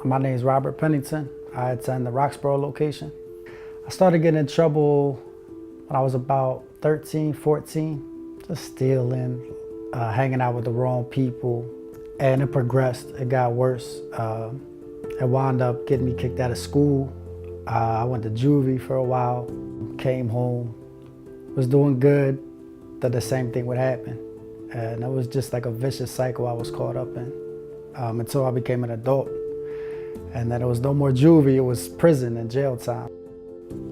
My name is Robert Pennington. I attend the Roxborough location. I started getting in trouble when I was about 13, 14, just stealing, hanging out with the wrong people, and it progressed. It got worse. It wound up getting me kicked out of school. I went to juvie for a while, came home, was doing good, that the same thing would happen. And it was just like a vicious cycle I was caught up in until I became an adult. And then it was no more juvie, it was prison and jail time.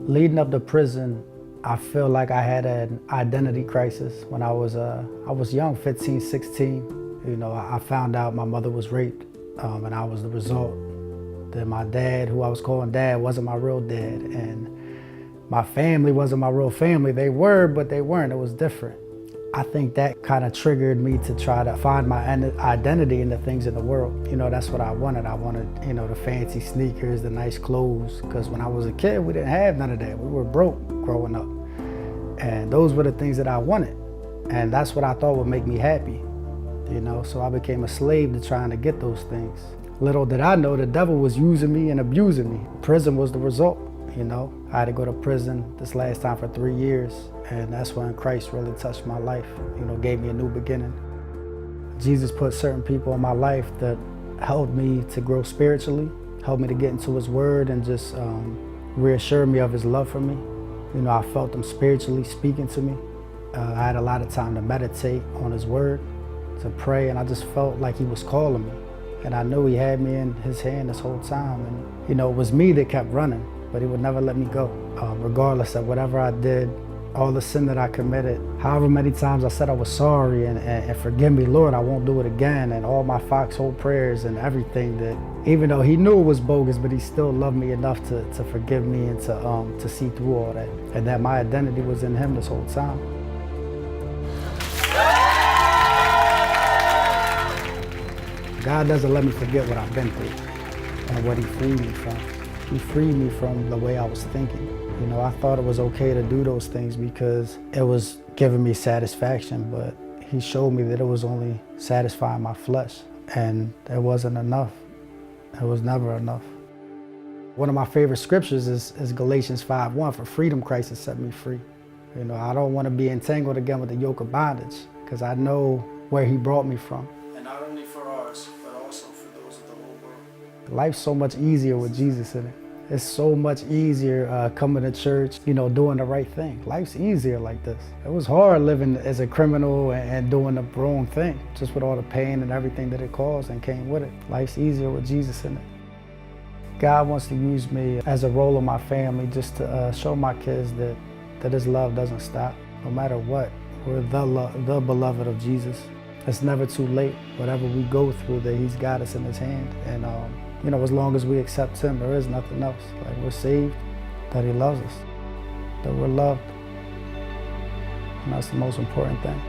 Leading up to prison, I feel like I had an identity crisis when I was young, 15, 16. You know, I found out my mother was raped and I was the result. That my dad, who I was calling dad, wasn't my real dad. And my family wasn't my real family. They were, but they weren't, it was different. I think that kind of triggered me to try to find my identity in the things in the world. You know, that's what I wanted. I wanted, you know, the fancy sneakers, the nice clothes, because when I was a kid, we didn't have none of that. We were broke growing up. And those were the things that I wanted. And that's what I thought would make me happy, you know? So I became a slave to trying to get those things. Little did I know the devil was using me and abusing me. Prison was the result, you know? I had to go to prison this last time for 3 years. And that's when Christ really touched my life, you know, gave me a new beginning. Jesus put certain people in my life that helped me to grow spiritually, helped me to get into his word and just reassure me of his love for me. You know, I felt him spiritually speaking to me. I had a lot of time to meditate on his word, to pray, and I just felt like he was calling me. And I knew he had me in his hand this whole time. And, you know, it was me that kept running, but he would never let me go, regardless of whatever I did. All the sin that I committed, however many times I said I was sorry and forgive me, Lord, I won't do it again, and all my foxhole prayers and everything, that even though he knew it was bogus, but he still loved me enough to forgive me and to see through all that, and that my identity was in him this whole time. God doesn't let me forget what I've been through and what he freed me from. He freed me from the way I was thinking. You know, I thought it was okay to do those things because it was giving me satisfaction, but he showed me that it was only satisfying my flesh, and it wasn't enough. It was never enough. One of my favorite scriptures is Galatians 5:1, for freedom Christ has set me free. You know, I don't want to be entangled again with the yoke of bondage because I know where he brought me from. And not only for ours, but also for those of the whole world. Life's so much easier with Jesus in it. It's so much easier coming to church, you know, doing the right thing. Life's easier like this. It was hard living as a criminal and doing the wrong thing, just with all the pain and everything that it caused and came with it. Life's easier with Jesus in it. God wants to use me as a role in my family just to show my kids that his love doesn't stop. No matter what, we're the beloved of Jesus. It's never too late. Whatever we go through, that he's got us in his hand. And you know, as long as we accept him, there is nothing else. Like, we're saved, that he loves us, that we're loved. And that's the most important thing.